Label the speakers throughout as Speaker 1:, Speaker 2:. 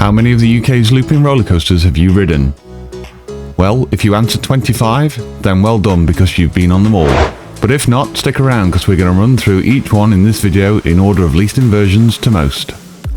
Speaker 1: How many of the UK's looping roller coasters have you ridden? Well, if you answered 25, then well done because you've been on them all. But if not, stick around because we're going to run through each one in this video in order of least inversions to most.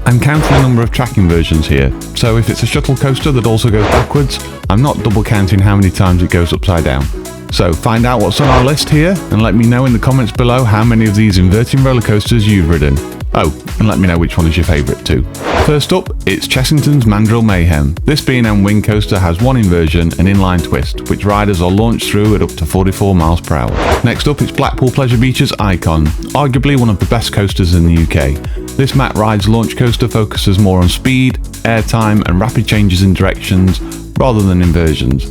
Speaker 1: I'm counting the number of track inversions here, so if it's a shuttle coaster that also goes backwards, I'm not double counting how many times it goes upside down. So find out what's on our list here and let me know in the comments below how many of these inverting roller coasters you've ridden. Oh, and let me know which one is your favourite too. First up, it's Chessington's Mandrill Mayhem. This B&M wing coaster has one inversion and inline twist, which riders are launched through at up to 44 miles per hour. Next up, it's Blackpool Pleasure Beach's Icon, arguably one of the best coasters in the UK. This Matt Rides launch coaster focuses more on speed, airtime and rapid changes in directions rather than inversions,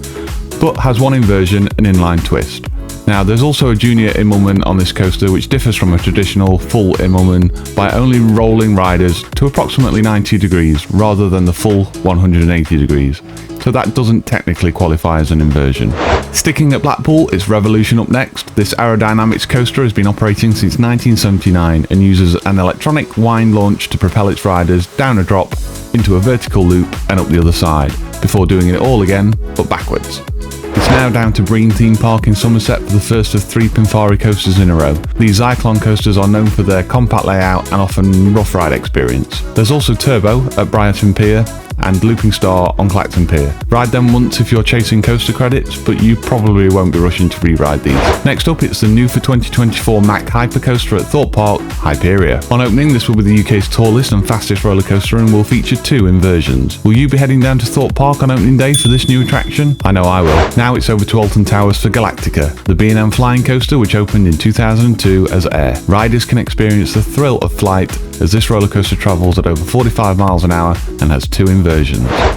Speaker 1: but has one inversion and inline twist. Now there's also a junior immelman on this coaster which differs from a traditional full immelman by only rolling riders to approximately 90 degrees rather than the full 180 degrees, so that doesn't technically qualify as an inversion. Sticking at Blackpool, it's Revolution up next. This aerodynamics coaster has been operating since 1979 and uses an electronic wind launch to propel its riders down a drop, into a vertical loop and up the other side, before doing it all again, but backwards. It's now down to Brean theme park in Somerset for the first of 3 Pinfari coasters in a row. These Zyklon coasters are known for their compact layout and often rough ride experience. There's also Turbo at Brighton Pier and Looping Star on Clacton Pier. Ride them once if you're chasing coaster credits, but you probably won't be rushing to re-ride these. Next up, it's the new for 2024 Mack Hypercoaster at Thorpe Park, Hyperia. On opening, this will be the UK's tallest and fastest roller coaster and will feature 2 inversions. Will you be heading down to Thorpe Park on opening day for this new attraction? I know I will. Now it's over to Alton Towers for Galactica, the B&M flying coaster which opened in 2002 as Air. Riders can experience the thrill of flight as this roller coaster travels at over 45 miles an hour and has 2 inversions.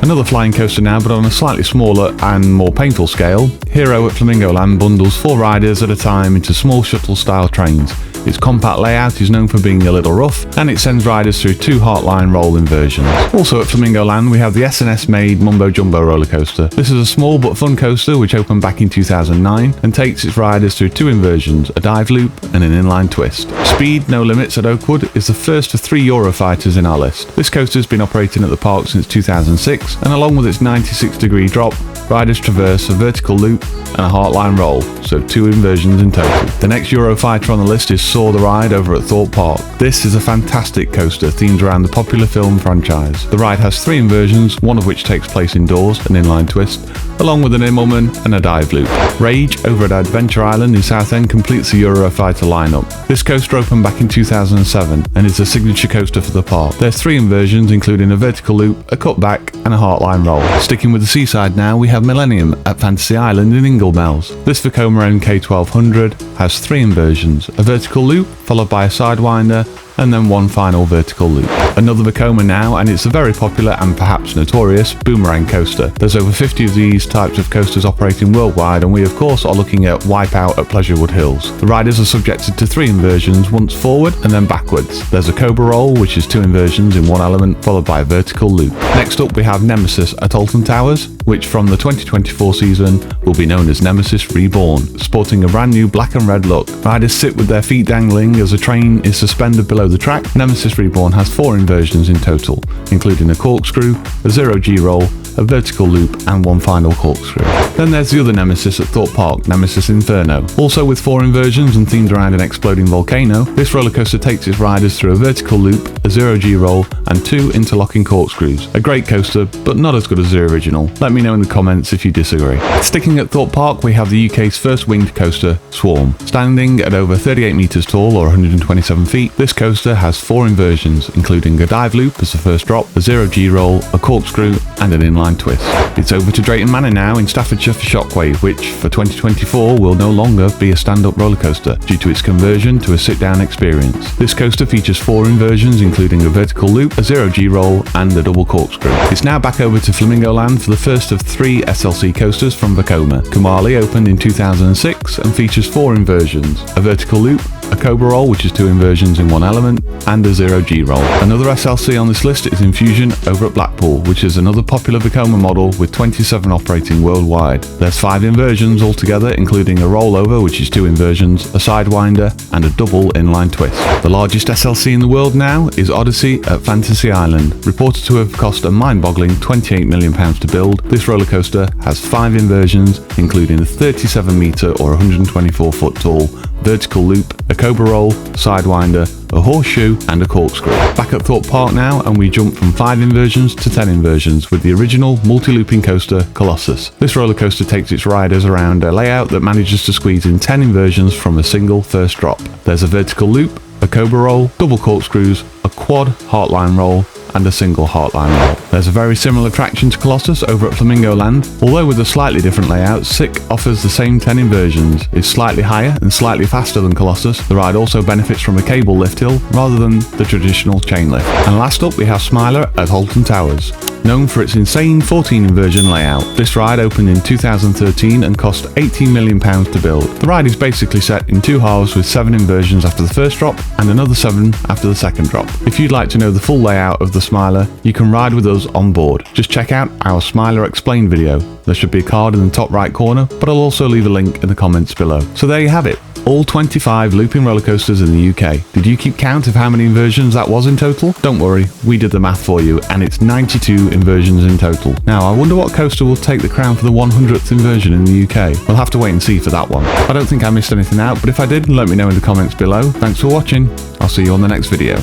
Speaker 1: Another flying coaster now, but on a slightly smaller and more painful scale. Hero at Flamingo Land bundles 4 riders at a time into small shuttle style trains. Its compact layout is known for being a little rough, and it sends riders through 2 heartline roll inversions. Also at Flamingo Land we have the S&S made Mumbo Jumbo roller coaster. This is a small but fun coaster which opened back in 2009 and takes its riders through 2 inversions, a dive loop and an inline twist. Speed No Limits at Oakwood is the first of 3 Eurofighters in our list. This coaster has been operating at the park since 2006, and along with its 96-degree drop, riders traverse a vertical loop and a heartline roll, so 2 inversions in total. The next Eurofighter on the list is Saw the Ride over at Thorpe Park. This is a fantastic coaster themed around the popular film franchise. The ride has 3 inversions, one of which takes place indoors, an inline twist, along with an immelman and a dive loop. Rage over at Adventure Island in Southend completes the Eurofighter lineup. This coaster opened back in 2007 and is a signature coaster for the park. There's 3 inversions including a vertical loop, a cutback and a heartline roll. Sticking with the seaside now, we have Millennium at Fantasy Island in Inglemells. This Vekoma MK1200 has 3 inversions, a vertical loop followed by a sidewinder and then 1 final vertical loop. Another Vekoma now, and it's a very popular and perhaps notorious boomerang coaster. There's over 50 of these types of coasters operating worldwide, and we of course are looking at Wipeout at Pleasurewood Hills. The riders are subjected to 3 inversions, once forward and then backwards. There's a Cobra Roll, which is 2 inversions in one element, followed by a vertical loop. Next up we have Nemesis at Alton Towers, which from the 2024 season will be known as Nemesis Reborn, sporting a brand new black and red look. Riders sit with their feet dangling as a train is suspended below the track. Nemesis Reborn has 4 inversions in total, including a corkscrew, a 0G roll, a vertical loop and 1 final corkscrew. Then there's the other Nemesis at Thorpe Park, Nemesis Inferno. Also with 4 inversions and themed around an exploding volcano, this roller coaster takes its riders through a vertical loop, a 0G roll and 2 interlocking corkscrews. A great coaster, but not as good as the original. Let me know in the comments if you disagree. Sticking at Thorpe Park, we have the UK's first winged coaster, Swarm. Standing at over 38 metres tall or 127 feet, this coaster has 4 inversions, including a dive loop as the first drop, a 0G roll, a corkscrew and an inline twist. It's over to Drayton Manor now in Staffordshire for Shockwave, which for 2024 will no longer be a stand-up roller coaster due to its conversion to a sit-down experience. This coaster features 4 inversions including a vertical loop, a 0G roll and a double corkscrew. It's now back over to Flamingo Land for the first of 3 SLC coasters from Vekoma. Kumali opened in 2006 and features 4 inversions, a vertical loop, a Cobra Roll, which is 2 inversions in one element, and a 0G roll. Another SLC on this list is Infusion over at Blackpool, which is another popular Tacoma model with 27 operating worldwide. There's 5 inversions altogether, including a rollover, which is 2 inversions, a sidewinder, and a double inline twist. The largest SLC in the world now is Odyssey at Fantasy Island, reported to have cost a mind-boggling £28 million to build. This roller coaster has 5 inversions, including a 37 metre or 124 foot tall vertical loop, a cobra roll, sidewinder, a horseshoe, and a corkscrew. Back at Thorpe Park now, and we jump from 5 inversions to 10 inversions with the original multi-looping coaster Colossus. This roller coaster takes its riders around a layout that manages to squeeze in 10 inversions from a single first drop. There's a vertical loop, a cobra roll, double corkscrews, a quad heartline roll, and a single heartline roll. There's a very similar attraction to Colossus over at Flamingo Land, although with a slightly different layout. Sick offers the same 10 inversions, is slightly higher and slightly faster than Colossus. The ride also benefits from a cable lift hill rather than the traditional chain lift. And last up we have Smiler at Alton Towers. Known for its insane 14 inversion layout, this ride opened in 2013 and cost £18 million to build. The ride is basically set in 2 halves with 7 inversions after the first drop and another 7 after the second drop. If you'd like to know the full layout of the Smiler, you can ride with us on board. Just check out our Smiler Explained video. There should be a card in the top right corner, but I'll also leave a link in the comments below. So there you have it. All 25 looping roller coasters in the UK. Did you keep count of how many inversions that was in total? Don't worry, we did the math for you, and it's 92 inversions in total. Now, I wonder what coaster will take the crown for the 100th inversion in the UK. We'll have to wait and see for that one. I don't think I missed anything out, but if I did, let me know in the comments below. Thanks for watching. I'll see you on the next video.